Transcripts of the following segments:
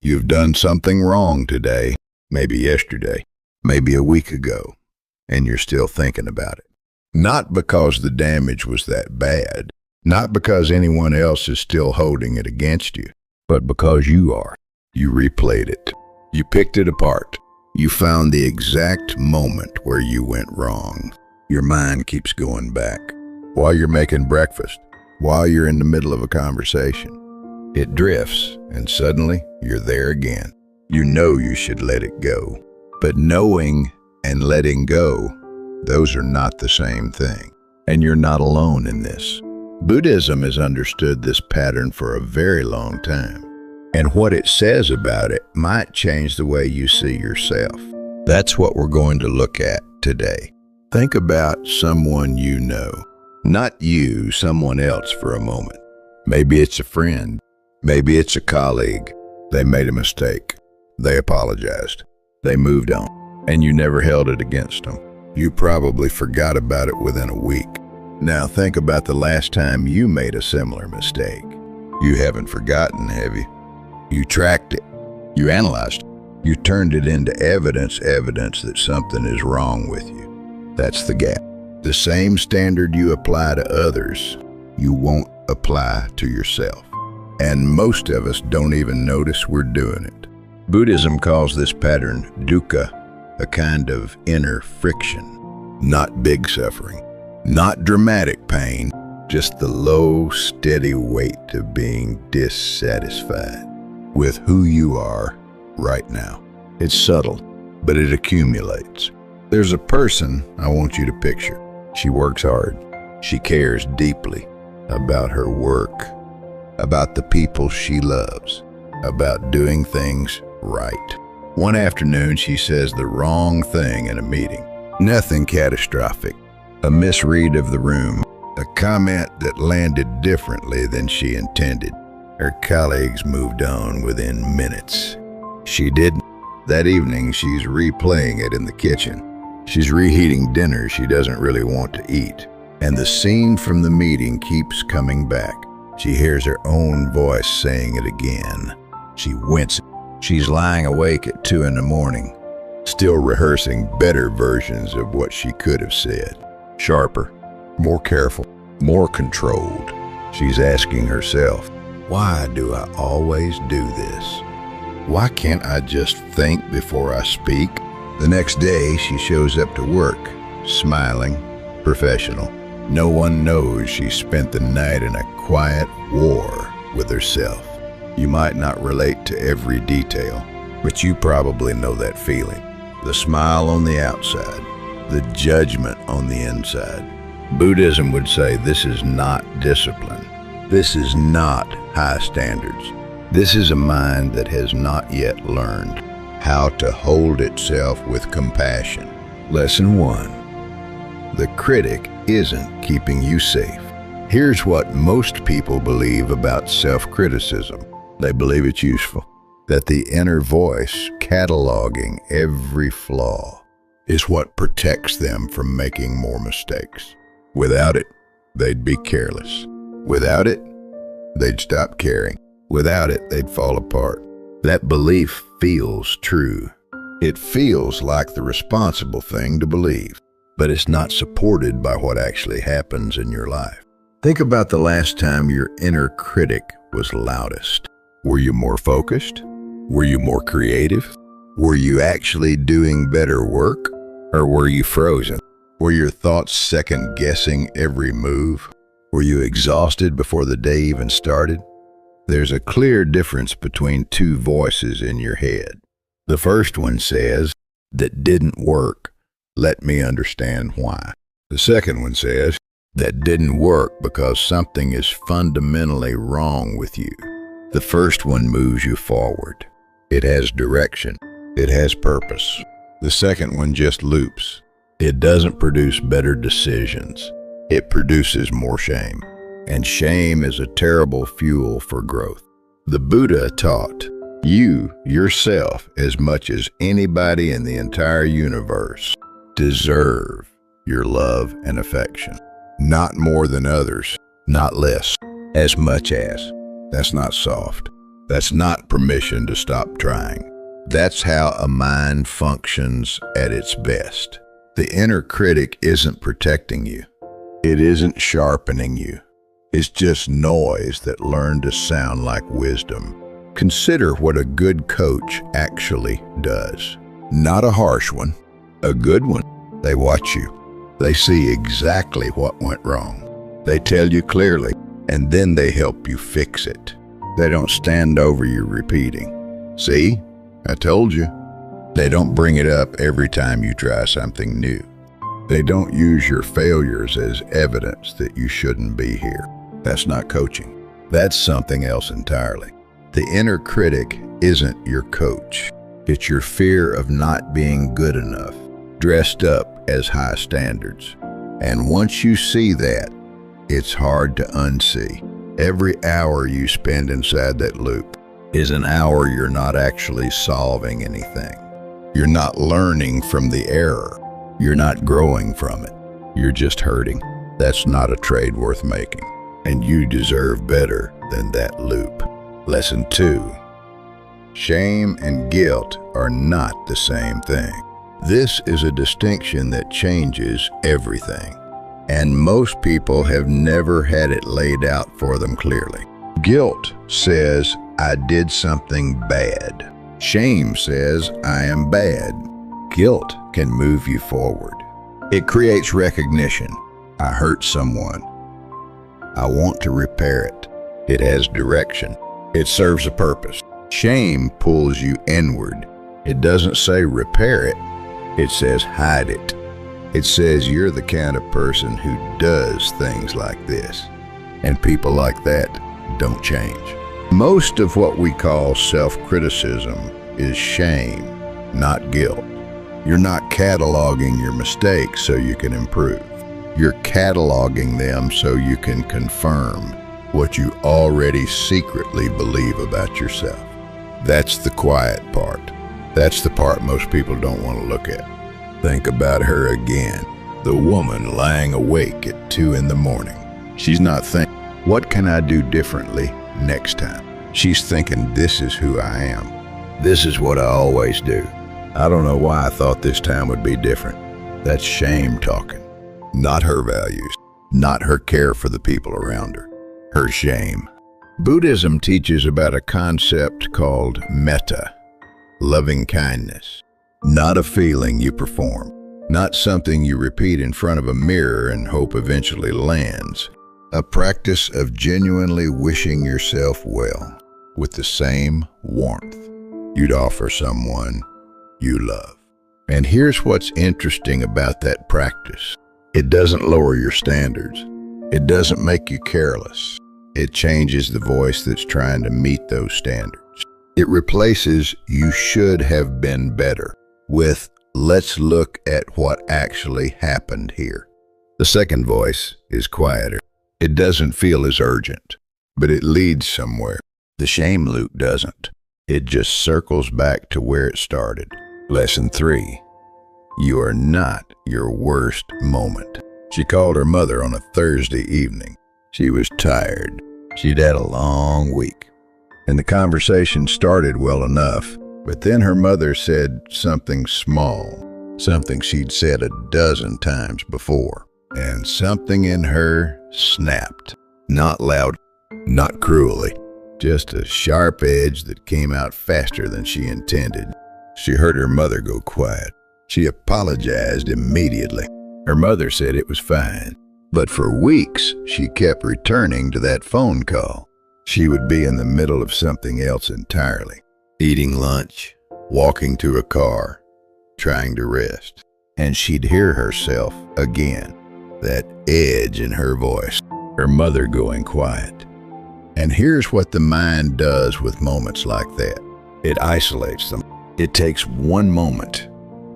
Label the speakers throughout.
Speaker 1: You've done something wrong today, maybe yesterday, maybe a week ago, and you're still thinking about it. Not because the damage was that bad, not because anyone else is still holding it against you, but because you are. You replayed it. You picked it apart. You found the exact moment where you went wrong. Your mind keeps going back. While you're making breakfast, while you're in the middle of a conversation, it drifts, and suddenly you're there again. You know you should let it go. But knowing and letting go, those are not the same thing. And you're not alone in this. Buddhism has understood this pattern for a very long time. And what it says about it might change the way you see yourself. That's what we're going to look at today. Think about someone you know. Not you, someone else for a moment. Maybe it's a friend. Maybe it's a colleague. They made a mistake. They apologized. They moved on. And you never held it against them. You probably forgot about it within a week. Now think about the last time you made a similar mistake. You haven't forgotten, have you? You tracked it. You analyzed it. You turned it into evidence that something is wrong with you. That's the gap. The same standard you apply to others, you won't apply to yourself. And most of us don't even notice we're doing it. Buddhism calls this pattern dukkha, a kind of inner friction. Not big suffering, not dramatic pain, just the low, steady weight of being dissatisfied with who you are right now. It's subtle, but it accumulates. There's a person I want you to picture. She works hard. She cares deeply about her work, about the people she loves, about doing things right. One afternoon, she says the wrong thing in a meeting. Nothing catastrophic. A misread of the room. A comment that landed differently than she intended. Her colleagues moved on within minutes. She didn't. That evening, she's replaying it in the kitchen. She's reheating dinner she doesn't really want to eat. And the scene from the meeting keeps coming back. She hears her own voice saying it again. She winces. She's lying awake at 2 a.m, still rehearsing better versions of what she could have said. Sharper, more careful, more controlled. She's asking herself, why do I always do this? Why can't I just think before I speak? The next day, she shows up to work, smiling, professional. No one knows she spent the night in a quiet war with herself. You might not relate to every detail, but you probably know that feeling. The smile on the outside, the judgment on the inside. Buddhism would say this is not discipline. This is not high standards. This is a mind that has not yet learned how to hold itself with compassion. Lesson 1. The critic isn't keeping you safe. Here's what most people believe about self-criticism. They believe it's useful, that the inner voice cataloging every flaw is what protects them from making more mistakes. Without it, they'd be careless. Without it, they'd stop caring. Without it, they'd fall apart. That belief feels true. It feels like the responsible thing to believe, but it's not supported by what actually happens in your life. Think about the last time your inner critic was loudest. Were you more focused? Were you more creative? Were you actually doing better work? Or were you frozen? Were your thoughts second-guessing every move? Were you exhausted before the day even started? There's a clear difference between two voices in your head. The first one says, "That didn't work. Let me understand why." The second one says, "That didn't work because something is fundamentally wrong with you." The first one moves you forward. It has direction. It has purpose. The second one just loops. It doesn't produce better decisions. It produces more shame. And shame is a terrible fuel for growth. The Buddha taught, you, yourself, as much as anybody in the entire universe, deserve your love and affection. Not more than others, not less. As much as. That's not soft. That's not permission to stop trying. That's how a mind functions at its best. The inner critic isn't protecting you. It isn't sharpening you. It's just noise that learned to sound like wisdom. Consider what a good coach actually does. Not a harsh one, a good one. They watch you. They see exactly what went wrong. They tell you clearly, and then they help you fix it. They don't stand over you repeating, "See, I told you." They don't bring it up every time you try something new. They don't use your failures as evidence that you shouldn't be here. That's not coaching. That's something else entirely. The inner critic isn't your coach. It's your fear of not being good enough, dressed up as high standards. And once you see that, it's hard to unsee. Every hour you spend inside that loop is an hour you're not actually solving anything. You're not learning from the error. You're not growing from it. You're just hurting. That's not a trade worth making. And you deserve better than that loop. Lesson 2. Shame and guilt are not the same thing. This is a distinction that changes everything. And most people have never had it laid out for them clearly. Guilt says, I did something bad. Shame says, I am bad. Guilt can move you forward. It creates recognition. I hurt someone. I want to repair it. It has direction. It serves a purpose. Shame pulls you inward. It doesn't say repair it. It says hide it. It says you're the kind of person who does things like this. And people like that don't change. Most of what we call self-criticism is shame, not guilt. You're not cataloging your mistakes so you can improve. You're cataloging them so you can confirm what you already secretly believe about yourself. That's the quiet part. That's the part most people don't want to look at. Think about her again. The woman lying awake at 2 in the morning. She's not thinking, what can I do differently next time? She's thinking, this is who I am. This is what I always do. I don't know why I thought this time would be different. That's shame talking. Not her values, not her care for the people around her. Her shame. Buddhism teaches about a concept called metta, loving kindness. Not a feeling you perform, not something you repeat in front of a mirror and hope eventually lands. A practice of genuinely wishing yourself well with the same warmth you'd offer someone you love. And here's what's interesting about that practice. It doesn't lower your standards. It doesn't make you careless. It changes the voice that's trying to meet those standards. It replaces "you should have been better" with "let's look at what actually happened here." The second voice is quieter. It doesn't feel as urgent, but it leads somewhere. The shame loop doesn't. It just circles back to where it started. Lesson 3. You are not your worst moment. She called her mother on a Thursday evening. She was tired. She'd had a long week. And the conversation started well enough, but then her mother said something small, something she'd said a dozen times before. And something in her snapped. Not loud, not cruelly, just a sharp edge that came out faster than she intended. She heard her mother go quiet. She apologized immediately. Her mother said it was fine. But for weeks, she kept returning to that phone call. She would be in the middle of something else entirely. Eating lunch, walking to a car, trying to rest. And she'd hear herself again, that edge in her voice, her mother going quiet. And here's what the mind does with moments like that. It isolates them. It takes one moment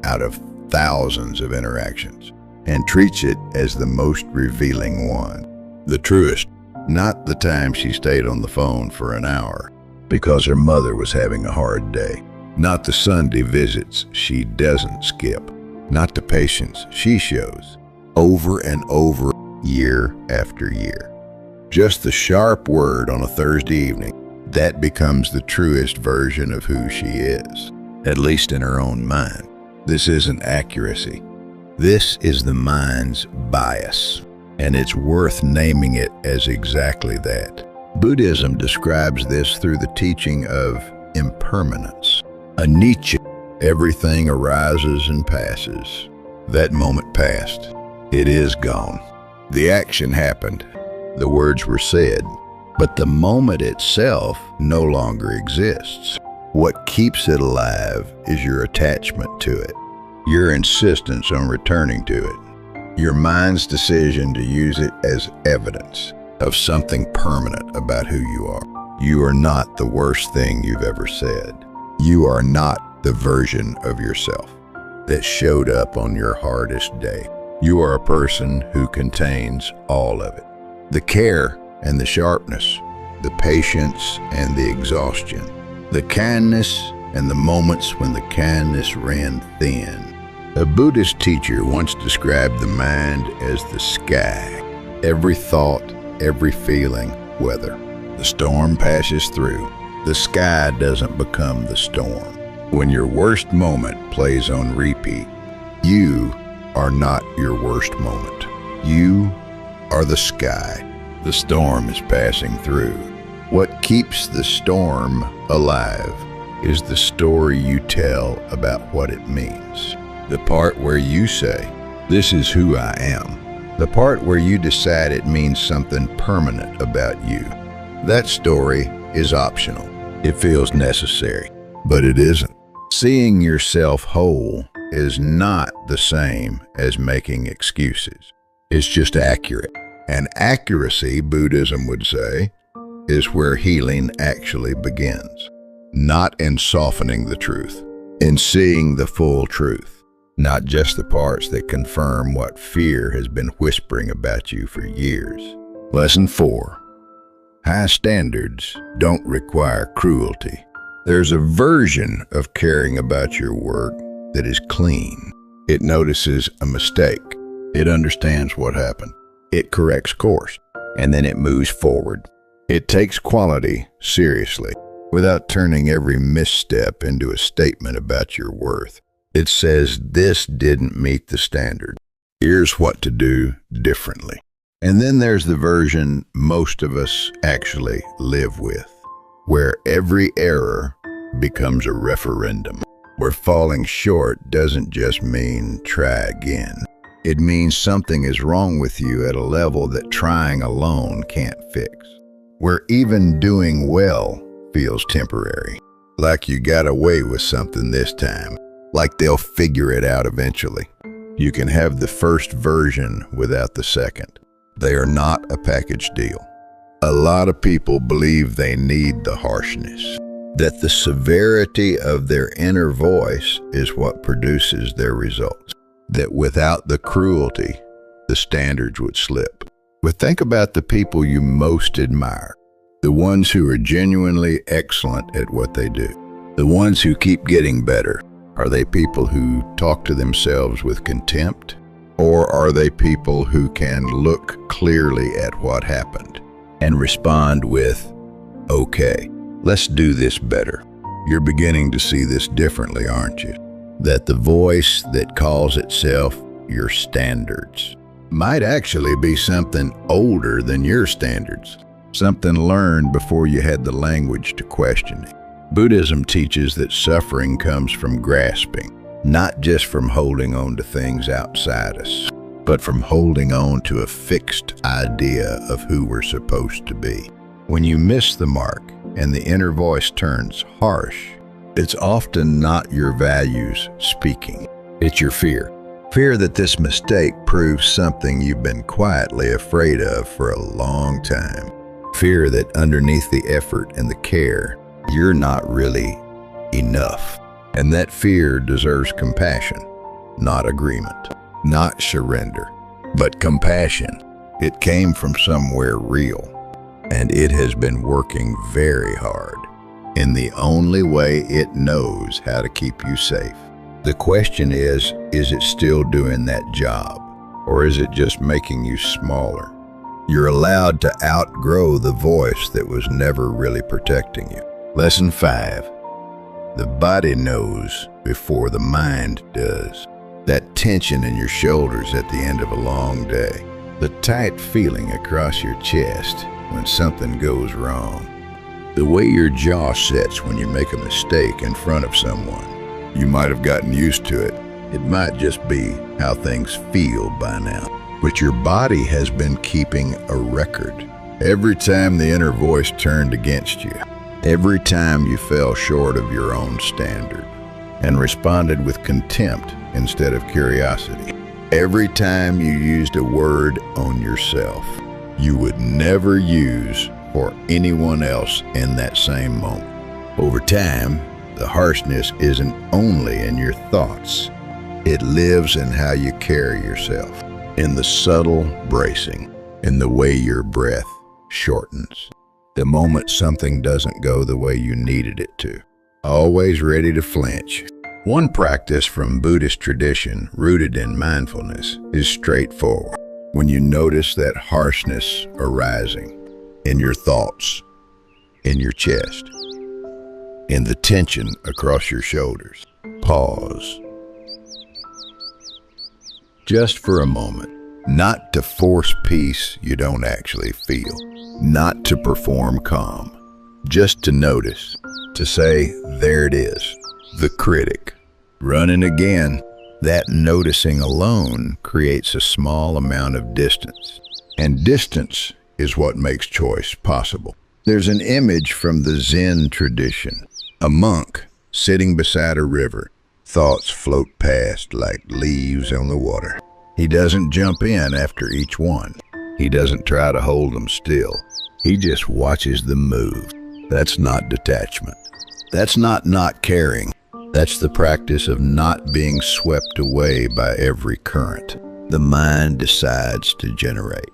Speaker 1: out of thousands of interactions and treats it as the most revealing one, the truest. Not the time she stayed on the phone for an hour because her mother was having a hard day. Not the Sunday visits she doesn't skip. Not the patience she shows over and over, year after year. Just the sharp word on a Thursday evening. that becomes the truest version of who she is, at least in her own mind. This isn't accuracy. This is the mind's bias, and it's worth naming it as exactly that. Buddhism describes this through the teaching of impermanence. A Nietzsche, everything arises and passes. That moment passed. It is gone. The action happened. The words were said. But the moment itself no longer exists. What keeps it alive is your attachment to it, your insistence on returning to it, your mind's decision to use it as evidence of something permanent about who you are. You are not the worst thing you've ever said. You are not the version of yourself that showed up on your hardest day. You are a person who contains all of it. The care and the sharpness, the patience and the exhaustion, the kindness and the moments when the kindness ran thin. A Buddhist teacher once described the mind as the sky. Every thought, every feeling, weather. The storm passes through. The sky doesn't become the storm. When your worst moment plays on repeat, you are not your worst moment. You are the sky. The storm is passing through. What keeps the storm alive is the story you tell about what it means. The part where you say, "This is who I am." The part where you decide it means something permanent about you. That story is optional. It feels necessary, but it isn't. Seeing yourself whole is not the same as making excuses. It's just accurate. And accuracy, Buddhism would say, is where healing actually begins. Not in softening the truth, in seeing the full truth, not just the parts that confirm what fear has been whispering about you for years. Lesson 4. High standards don't require cruelty. There's a version of caring about your work that is clean. It notices a mistake. It understands what happened. It corrects course, and then it moves forward. It takes quality seriously, without turning every misstep into a statement about your worth. It says, "This didn't meet the standard. Here's what to do differently." And then there's the version most of us actually live with, where every error becomes a referendum, where falling short doesn't just mean try again. It means something is wrong with you at a level that trying alone can't fix. Where even doing well feels temporary, like you got away with something this time, like they'll figure it out eventually. You can have the first version without the second. They are not a package deal. A lot of people believe they need the harshness, that the severity of their inner voice is what produces their results. That without the cruelty, the standards would slip. But think about the people you most admire, the ones who are genuinely excellent at what they do, the ones who keep getting better. Are they people who talk to themselves with contempt? Or are they people who can look clearly at what happened and respond with, "Okay, let's do this better"? You're beginning to see this differently, aren't you? That the voice that calls itself your standards might actually be something older than your standards, something learned before you had the language to question it. Buddhism teaches that suffering comes from grasping, not just from holding on to things outside us, but from holding on to a fixed idea of who we're supposed to be. When you miss the mark and the inner voice turns harsh, it's often not your values speaking. It's your fear. Fear that this mistake proves something you've been quietly afraid of for a long time. Fear that underneath the effort and the care, you're not really enough. And that fear deserves compassion, not agreement, not surrender, but compassion. It came from somewhere real, and it has been working very hard in the only way it knows how to keep you safe. The question is it still doing that job? Or is it just making you smaller? You're allowed to outgrow the voice that was never really protecting you. Lesson 5. The body knows before the mind does. That tension in your shoulders at the end of a long day. The tight feeling across your chest when something goes wrong. The way your jaw sits when you make a mistake in front of someone. You might have gotten used to it. It might just be how things feel by now. But your body has been keeping a record. Every time the inner voice turned against you. Every time you fell short of your own standard and responded with contempt instead of curiosity. Every time you used a word on yourself you would never use for anyone else in that same moment. Over time, the harshness isn't only in your thoughts. It lives in how you carry yourself, in the subtle bracing, in the way your breath shortens. The moment something doesn't go the way you needed it to. Always ready to flinch. One practice from Buddhist tradition rooted in mindfulness is straightforward. When you notice that harshness arising in your thoughts, in your chest, in the tension across your shoulders, pause. Just for a moment, not to force peace you don't actually feel, not to perform calm, just to notice, to say, there it is, the critic. Running again. That noticing alone creates a small amount of distance. And distance is what makes choice possible. There's an image from the Zen tradition. A monk sitting beside a river. Thoughts float past like leaves on the water. He doesn't jump in after each one. He doesn't try to hold them still. He just watches them move. That's not detachment. That's not caring. That's the practice of not being swept away by every current. The mind decides to generate.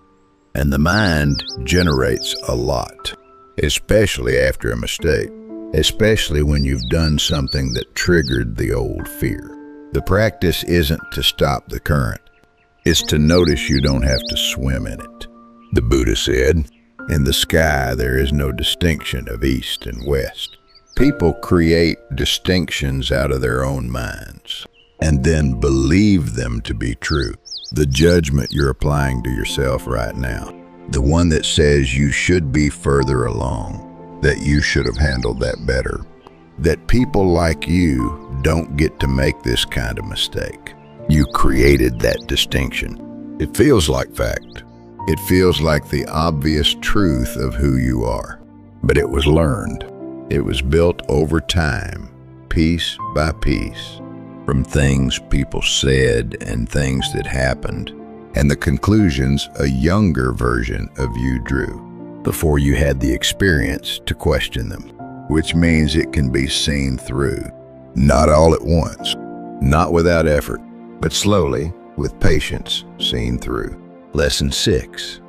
Speaker 1: And the mind generates a lot, especially after a mistake, especially when you've done something that triggered the old fear. The practice isn't to stop the current. It's to notice you don't have to swim in it. The Buddha said, in the sky there is no distinction of east and west. People create distinctions out of their own minds and then believe them to be true. The judgment you're applying to yourself right now, the one that says you should be further along, that you should have handled that better, that people like you don't get to make this kind of mistake. You created that distinction. It feels like fact. It feels like the obvious truth of who you are, but it was learned. It was built over time, piece by piece, from things people said and things that happened, and the conclusions a younger version of you drew, before you had the experience to question them, which means it can be seen through. Not all at once, not without effort, but slowly, with patience, seen through. Lesson 6.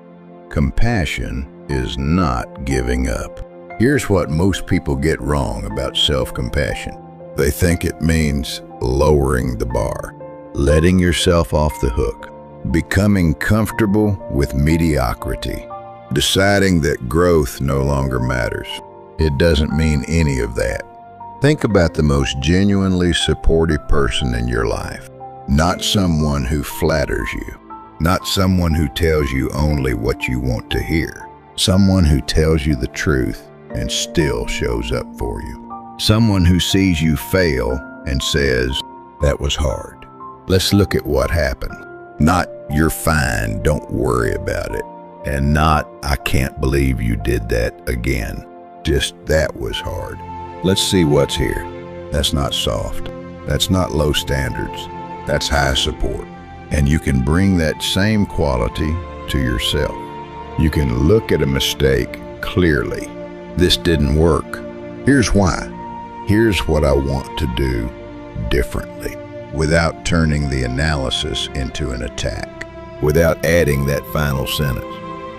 Speaker 1: Compassion is not giving up. Here's what most people get wrong about self-compassion. They think it means lowering the bar, letting yourself off the hook, becoming comfortable with mediocrity, deciding that growth no longer matters. It doesn't mean any of that. Think about the most genuinely supportive person in your life. Not someone who flatters you. Not someone who tells you only what you want to hear. Someone who tells you the truth and still shows up for you. Someone who sees you fail and says, that was hard. Let's look at what happened. Not, you're fine, don't worry about it. And not, I can't believe you did that again. Just, that was hard. Let's see what's here. That's not soft. That's not low standards. That's high support. And you can bring that same quality to yourself. You can look at a mistake clearly. This didn't work. Here's why. Here's what I want to do differently, without turning the analysis into an attack, without adding that final sentence,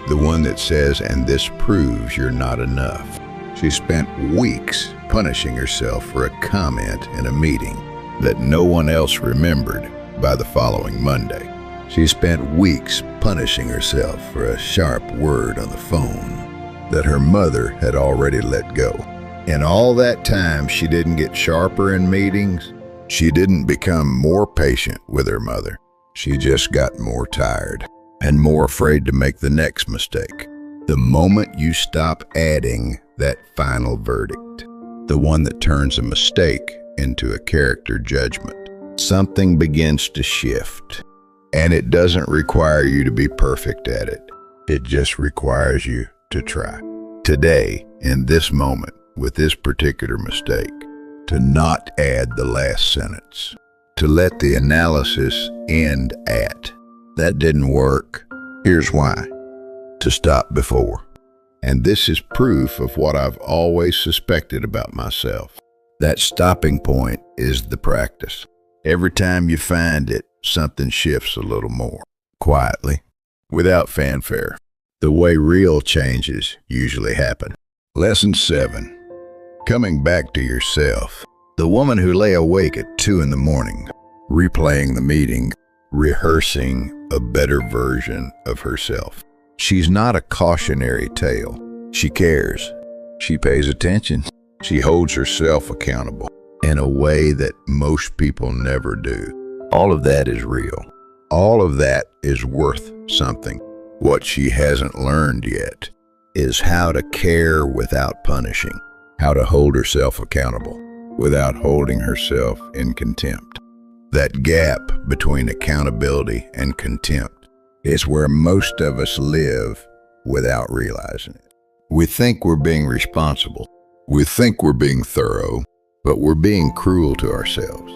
Speaker 1: the one that says, and this proves you're not enough. She spent weeks punishing herself for a comment in a meeting that no one else remembered by the following Monday. She spent weeks punishing herself for a sharp word on the phone that her mother had already let go. In all that time, she didn't get sharper in meetings. She didn't become more patient with her mother. She just got more tired and more afraid to make the next mistake. The moment you stop adding that final verdict, the one that turns a mistake into a character judgment, something begins to shift. And it doesn't require you to be perfect at it. It just requires you to try. Today, in this moment, with this particular mistake, to not add the last sentence, to let the analysis end at, that didn't work. Here's why. To stop before. And this is proof of what I've always suspected about myself. That stopping point is the practice. Every time you find it, something shifts a little more, quietly, without fanfare. The way real changes usually happen. Lesson 7. Coming back to yourself. The woman who lay awake at 2 in the morning, replaying the meeting, rehearsing a better version of herself. She's not a cautionary tale. She cares. She pays attention. She holds herself accountable in a way that most people never do. All of that is real. All of that is worth something. What she hasn't learned yet is how to care without punishing, how to hold herself accountable without holding herself in contempt. That gap between accountability and contempt is where most of us live without realizing it. We think we're being responsible. We think we're being thorough, but we're being cruel to ourselves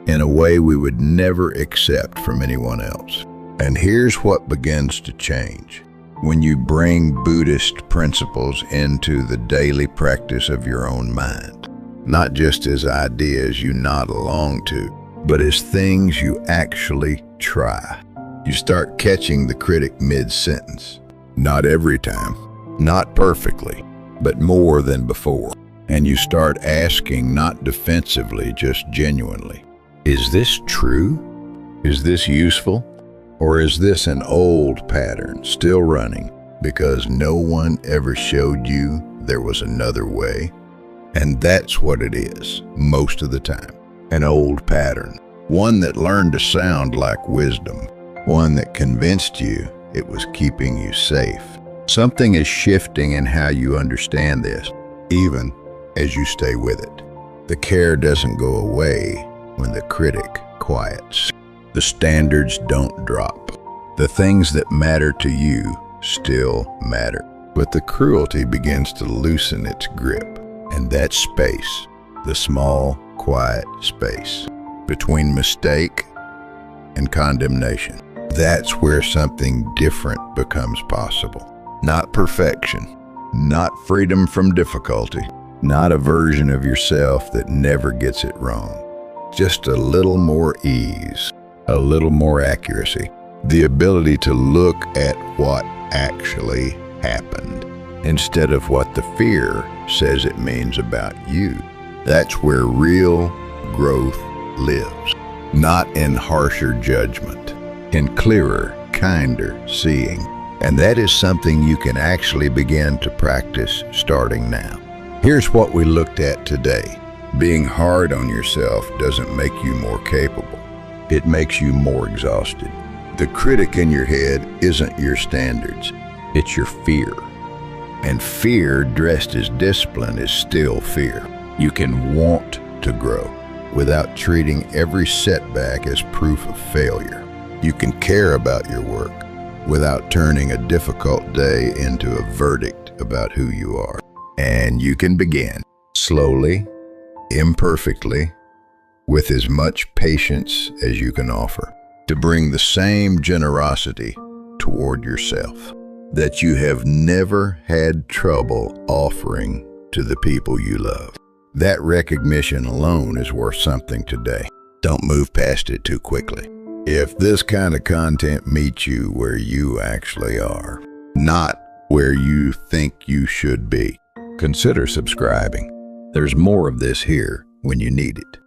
Speaker 1: in a way we would never accept from anyone else. And here's what begins to change. When you bring Buddhist principles into the daily practice of your own mind, not just as ideas you nod along to, but as things you actually try. You start catching the critic mid-sentence. Not every time, not perfectly, but more than before. And you start asking not defensively, just genuinely. Is this true? Is this useful? Or is this an old pattern still running because no one ever showed you there was another way? And that's what it is most of the time. An old pattern. One that learned to sound like wisdom. One that convinced you it was keeping you safe. Something is shifting in how you understand this, even as you stay with it. The care doesn't go away when the critic quiets. The standards don't drop. The things that matter to you still matter. But the cruelty begins to loosen its grip. And that space, the small, quiet space between mistake and condemnation, that's where something different becomes possible. Not perfection, not freedom from difficulty, not a version of yourself that never gets it wrong. Just a little more ease, a little more accuracy, the ability to look at what actually happened instead of what the fear says it means about you. That's where real growth lives, not in harsher judgment, in clearer, kinder seeing. And that is something you can actually begin to practice starting now. Here's what we looked at today. Being hard on yourself doesn't make you more capable. It makes you more exhausted. The critic in your head isn't your standards. It's your fear. And fear dressed as discipline is still fear. You can want to grow without treating every setback as proof of failure. You can care about your work without turning a difficult day into a verdict about who you are. And you can begin slowly, imperfectly, with as much patience as you can offer, to bring the same generosity toward yourself that you have never had trouble offering to the people you love. That recognition alone is worth something today. Don't move past it too quickly. If this kind of content meets you where you actually are, not where you think you should be, consider subscribing. There's more of this here when you need it.